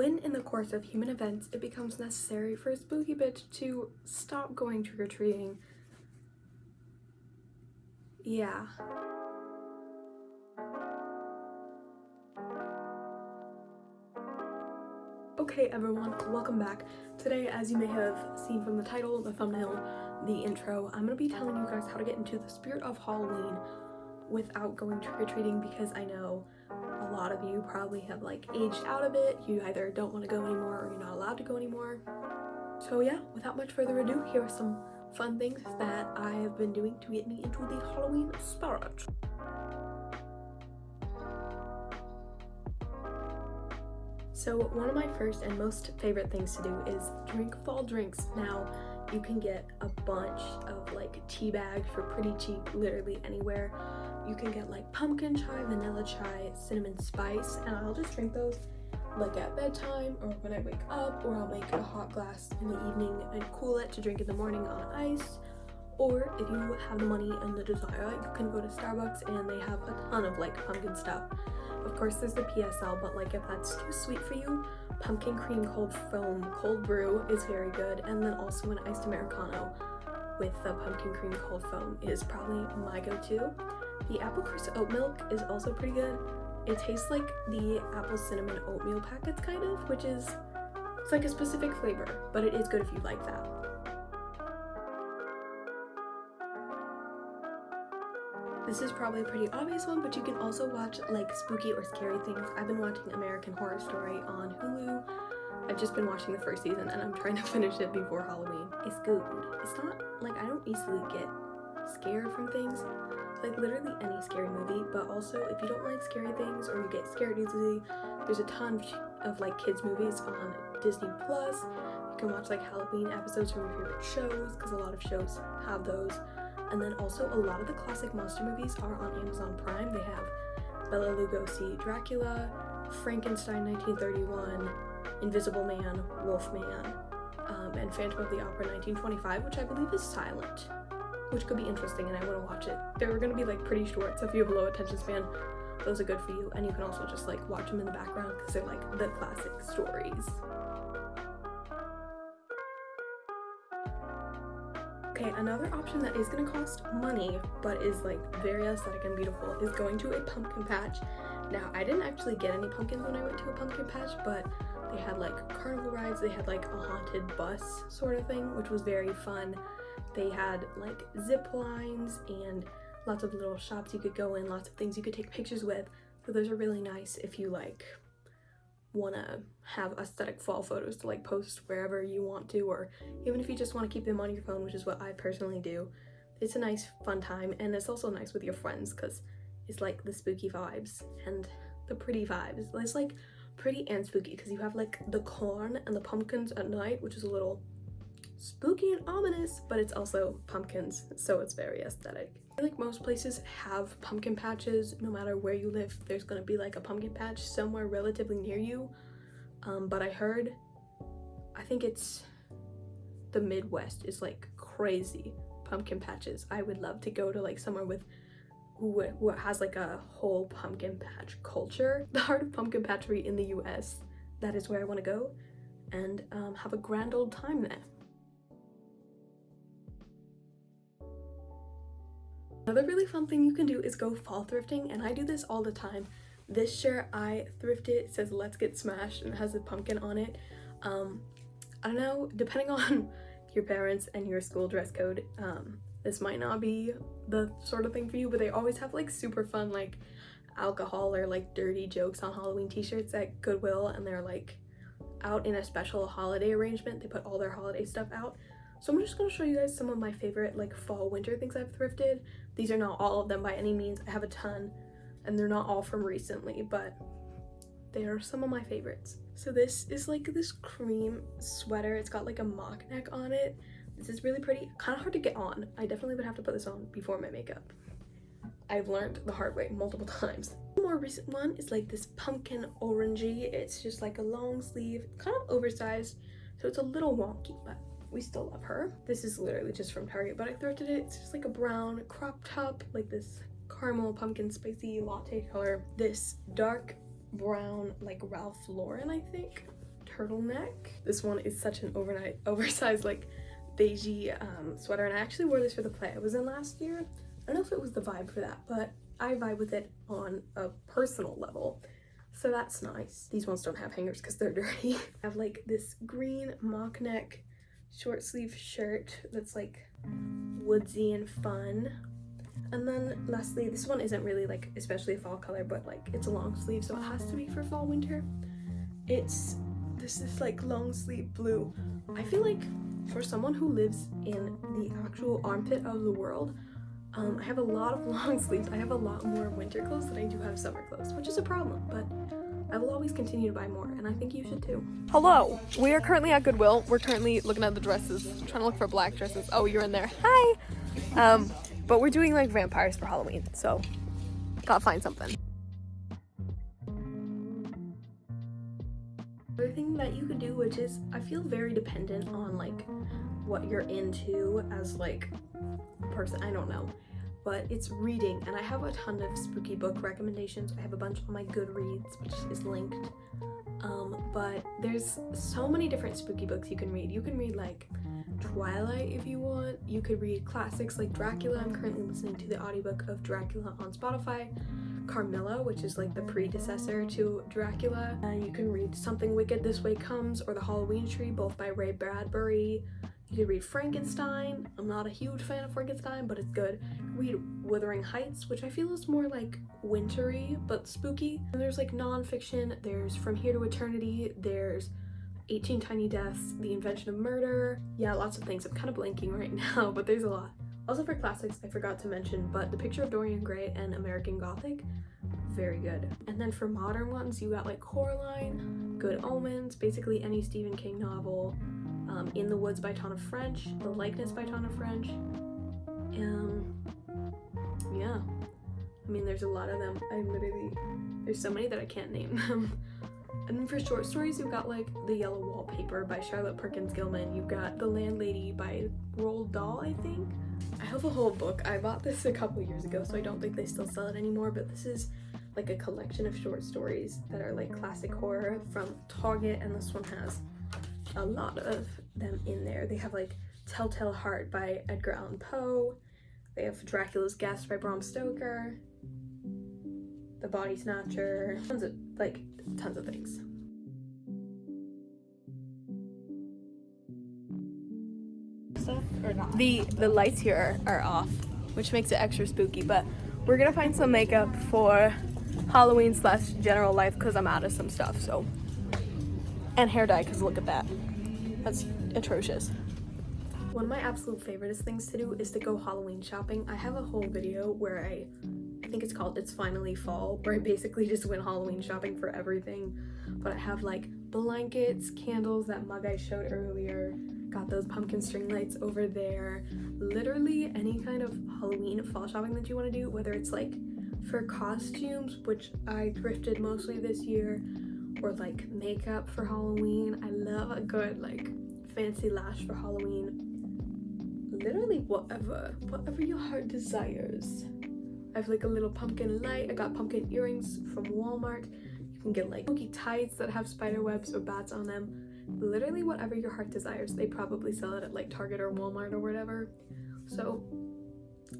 When in the course of human events it becomes necessary for a spooky bitch to stop going trick-or-treating. Yeah. Okay everyone, welcome back. Today, as you may have seen from the title, the thumbnail, the intro, I'm gonna be telling you guys how to get into the spirit of Halloween without going trick-or-treating, because I know a lot of you probably have like aged out of it. You either don't want to go anymore or you're not allowed to go anymore. So yeah, without much further ado, here are some fun things that I have been doing to get me into the Halloween spirit. So one of my first and most favorite things to do is drink fall drinks. Now you can get a bunch of like tea bags for pretty cheap literally anywhere. You can get like pumpkin chai, vanilla chai, cinnamon spice, and I'll just drink those like at bedtime or when I wake up, or I'll make a hot glass in the evening and cool it to drink in the morning on ice. Or if you have the money and the desire, you can go to Starbucks and they have a ton of like pumpkin stuff. Of course there's the PSL, but like if that's too sweet for you, pumpkin cream cold foam cold brew is very good, and then also an iced Americano with the pumpkin cream cold foam is probably my go-to. The apple crisp oat milk is also pretty good. It tastes like the apple cinnamon oatmeal packets kind of, which is, it's like a specific flavor, but it is good if you like that. This is probably a pretty obvious one, but you can also watch like spooky or scary things. I've been watching American Horror Story on Hulu. I've just been watching the first season and I'm trying to finish it before Halloween. It's good. It's not like, I don't easily get scared from things, like literally any scary movie, but also if you don't like scary things or you get scared easily, there's a ton of like kids movies on Disney Plus. You can watch like Halloween episodes from your favorite shows, because a lot of shows have those. And then also a lot of the classic monster movies are on Amazon Prime. They have Bela Lugosi, Dracula, Frankenstein 1931, Invisible Man, Wolfman, and Phantom of the Opera 1925, which I believe is silent, which could be interesting and I want to watch it. They're going to be like pretty short, so if you have a low attention span, those are good for you. And you can also just like watch them in the background because they're like the classic stories. Okay, another option that is going to cost money but is like very aesthetic and beautiful is going to a pumpkin patch. Now I didn't actually get any pumpkins when I went to a pumpkin patch, but they had like carnival rides, they had like a haunted bus sort of thing, which was very fun. They had like zip lines and lots of little shops you could go in, lots of things you could take pictures with. So those are really nice if you like want to have aesthetic fall photos to like post wherever you want to, or even if you just want to keep them on your phone, which is what I personally do. It's a nice fun time, and it's also nice with your friends because it's like the spooky vibes and the pretty vibes. It's like pretty and spooky because you have like the corn and the pumpkins at night, which is a little spooky and ominous, but it's also pumpkins, so it's very aesthetic. I feel like most places have pumpkin patches. No matter where you live, there's gonna be like a pumpkin patch somewhere relatively near you. But I heard, I think it's the Midwest is like crazy pumpkin patches. I would love to go to like somewhere with who has like a whole pumpkin patch culture. The Heart of Pumpkin Patchery in the US, that is where I want to go and have a grand old time there. Another really fun thing you can do is go fall thrifting, and I do this all the time. This shirt I thrifted, it says "Let's Get Smashed" and it has a pumpkin on it. I don't know, depending on your parents and your school dress code, this might not be the sort of thing for you, but they always have like super fun like alcohol or like dirty jokes on Halloween t-shirts at Goodwill, and they're like out in a special holiday arrangement. They put all their holiday stuff out. So I'm just going to show you guys some of my favorite like fall winter things I've thrifted. These are not all of them by any means. I have a ton and they're not all from recently, but they are some of my favorites. So this is like this cream sweater. It's got like a mock neck on it. This is really pretty, kind of hard to get on. I definitely would have to put this on before my makeup. I've learned the hard way multiple times. The more recent one is like this pumpkin orangey. It's just like a long sleeve, kind of oversized, so it's a little wonky, but we still love her. This is literally just from Target, but I thrifted it. It's just like a brown crop top, like this caramel pumpkin spicy latte color. This dark brown, like Ralph Lauren, I think. turtleneck. This one is such an oversized like beigey sweater, and I actually wore this for the play I was in last year. I don't know if it was the vibe for that, but I vibe with it on a personal level, so that's nice. These ones don't have hangers because they're dirty. I have like this green mock neck short sleeve shirt that's like woodsy and fun. And then lastly, this one isn't really like especially a fall color, but like it's a long sleeve, so it has to be for fall winter. This is like long sleeve blue. I feel like for someone who lives in the actual armpit of the world, I have a lot of long sleeves. I have a lot more winter clothes than I do have summer clothes, which is a problem, but I will always continue to buy more, and I think you should too. Hello, we are currently at Goodwill. We're currently looking at the dresses, trying to look for black dresses. Oh, you're in there. Hi! But we're doing like vampires for Halloween, so gotta find something. Another thing that you could do, which is I feel very dependent on like what you're into as like a person, I don't know, but it's reading, and I have a ton of spooky book recommendations. I have a bunch on my Goodreads, which is linked, but there's so many different spooky books you can read. You can read like Twilight if you want. You could read classics like Dracula. I'm currently listening to the audiobook of Dracula on Spotify. Carmilla, which is like the predecessor to Dracula. And you can read Something Wicked This Way Comes or The Halloween Tree, both by Ray Bradbury. You could read Frankenstein. I'm not a huge fan of Frankenstein, but it's good. Read Wuthering Heights, which I feel is more like wintry but spooky. And there's like non-fiction. There's From Here to Eternity. There's 18 Tiny Deaths, The Invention of Murder. Yeah, lots of things. I'm kind of blanking right now, but there's a lot. Also for classics, I forgot to mention, but The Picture of Dorian Gray and American Gothic, very good. And then for modern ones, you got like Coraline, Good Omens, basically any Stephen King novel, In the Woods by Tana French, The Likeness by Tana French. Yeah, I mean, there's a lot of them. There's so many that I can't name them. And then for short stories, you've got like The Yellow Wallpaper by Charlotte Perkins Gilman. You've got The Landlady by Roald Dahl, I think. I have a whole book. I bought this a couple years ago, so I don't think they still sell it anymore, but this is like a collection of short stories that are like classic horror from Target, and this one has a lot of them in there. They have like Telltale Heart by Edgar Allan Poe. They have Dracula's Guest by Bram Stoker. The Body Snatcher. Tons of things. Or not? The lights here are off, which makes it extra spooky, but we're gonna find some makeup for Halloween / general life because I'm out of some stuff, so. And hair dye, because look at that. That's atrocious. One of my absolute favoriteest things to do is to go Halloween shopping. I have a whole video where I think it's called It's Finally Fall, where I basically just went Halloween shopping for everything. But I have like blankets, candles, that mug I showed earlier, got those pumpkin string lights over there. Literally any kind of Halloween fall shopping that you want to do, whether it's like for costumes, which I thrifted mostly this year, or like makeup for Halloween. I love a good like fancy lash for Halloween. Literally whatever your heart desires. I have like a little pumpkin light. I got pumpkin earrings from Walmart. You can get like spooky tights that have spider webs or bats on them. Literally whatever your heart desires. They probably sell it at like Target or Walmart or whatever. So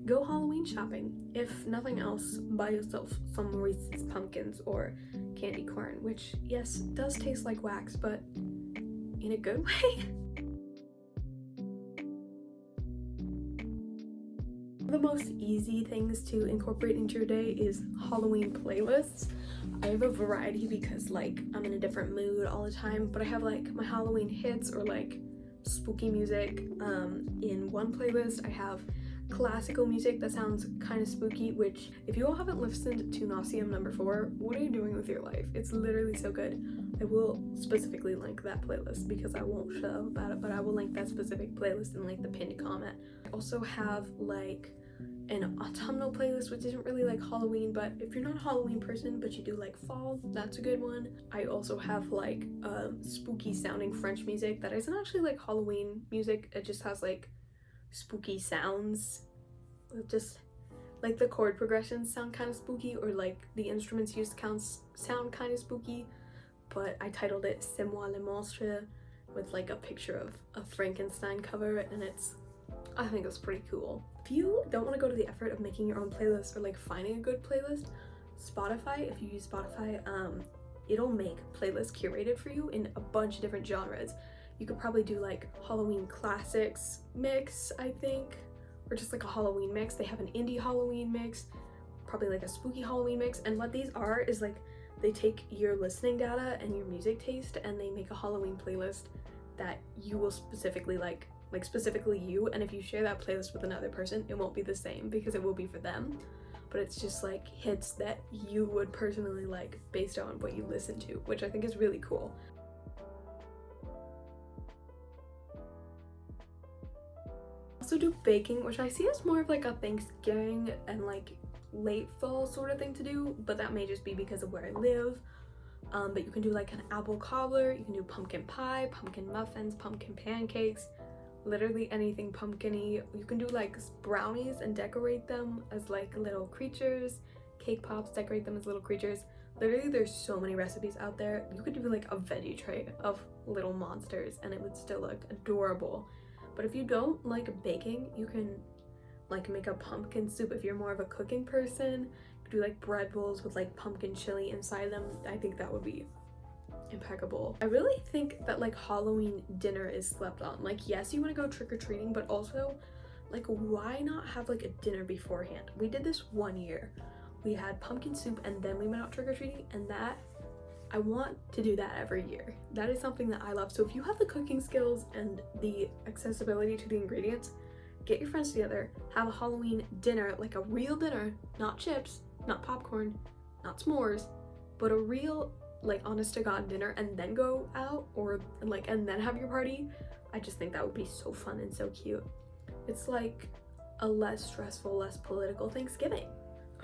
go Halloween shopping. If nothing else, buy yourself some Reese's pumpkins or candy corn, which yes, does taste like wax, but in a good way. One of the most easy things to incorporate into your day is Halloween playlists. I have a variety because like I'm in a different mood all the time, but I have like my Halloween hits or like spooky music. In one playlist I have classical music that sounds kind of spooky, which if you all haven't listened to Nauseum number 4, what are you doing with your life? It's literally so good. I will specifically link that playlist because I won't shut up about it, but I will link that specific playlist in like the pinned comment. I also have like an autumnal playlist, which isn't really like Halloween, but if you're not a Halloween person but you do like fall, that's a good one. I also have like spooky sounding French music that isn't actually like Halloween music. It just has like spooky sounds. It just like the chord progressions sound kind of spooky, or like the instruments used sound kind of spooky, but I titled it C'est moi le monstre, with like a picture of a Frankenstein cover, and I think it's pretty cool. If you don't want to go to the effort of making your own playlist or like finding a good playlist, Spotify, if you use Spotify, it'll make playlists curated for you in a bunch of different genres. You could probably do like Halloween classics mix, I think, or just like a Halloween mix. They have an indie Halloween mix, probably like a spooky Halloween mix. And what these are is like they take your listening data and your music taste and they make a Halloween playlist that you will specifically like specifically you. And if you share that playlist with another person, it won't be the same because it will be for them. But it's just like hits that you would personally like based on what you listen to, which I think is really cool. Also do baking, which I see as more of like a Thanksgiving and like late fall sort of thing to do, but that may just be because of where I live. But you can do like an apple cobbler, you can do pumpkin pie, pumpkin muffins, pumpkin pancakes, literally anything pumpkin-y. You can do like brownies and decorate them as like little creatures, cake pops, decorate them as little creatures. Literally there's so many recipes out there. You could do like a veggie tray of little monsters and it would still look adorable. But if you don't like baking, you can like make a pumpkin soup. If you're more of a cooking person, you could do like bread bowls with like pumpkin chili inside them. I think that would be impeccable. I really think that like Halloween dinner is slept on. Like, yes, you want to go trick-or-treating, but also like why not have like a dinner beforehand? We did this one year. We had pumpkin soup and then we went out trick-or-treating, and that I want to do that every year. That is something that I love. So if you have the cooking skills and the accessibility to the ingredients, get your friends together, have a Halloween dinner, like a real dinner, not chips, not popcorn, not s'mores, but a real like honest to God dinner, and then go out or like and then have your party. I just think that would be so fun and so cute. It's like a less stressful, less political Thanksgiving.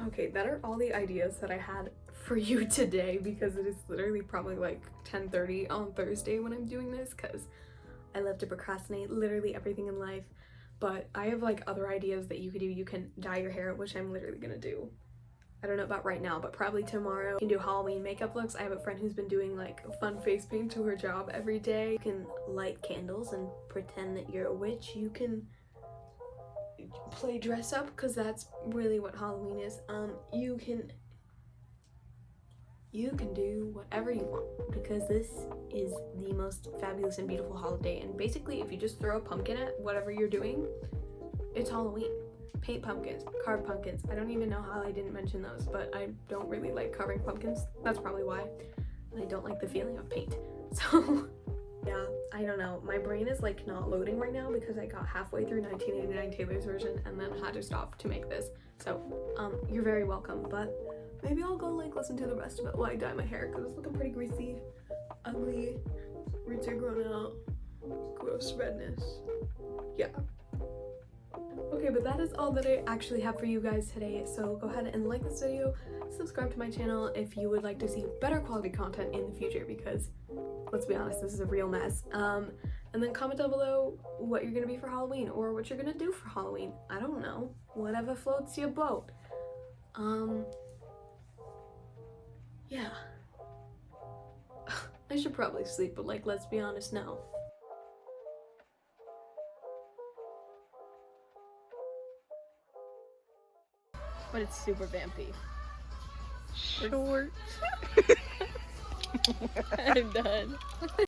Okay, that are all the ideas that I had for you today, because it is literally probably like 10:30 on Thursday when I'm doing this, because I love to procrastinate literally everything in life. But I have like other ideas that you could do. You can dye your hair, which I'm literally gonna do. I don't know about right now, but probably tomorrow. You can do Halloween makeup looks. I have a friend who's been doing like fun face paint to her job every day. You can light candles and pretend that you're a witch. You can play dress up, because that's really what Halloween is. You can do whatever you want, because this is the most fabulous and beautiful holiday. And basically, if you just throw a pumpkin at whatever you're doing, it's Halloween. Paint pumpkins, carve pumpkins. I don't even know how I didn't mention those, but I don't really like carving pumpkins. That's probably why. And I don't like the feeling of paint. So yeah, I don't know. My brain is like not loading right now because I got halfway through 1989 Taylor's version and then had to stop to make this. So you're very welcome, but maybe I'll go like listen to the rest of it while I dye my hair, because it's looking pretty greasy, ugly, roots are growing out, gross redness. Yeah. Okay, but that is all that I actually have for you guys today, so go ahead and like this video, subscribe to my channel if you would like to see better quality content in the future, because let's be honest, this is a real mess. And then comment down below what you're gonna be for Halloween, or what you're gonna do for Halloween. I don't know, whatever floats your boat. Yeah. I should probably sleep, but like, let's be honest now. But it's super vampy. Short. I'm done.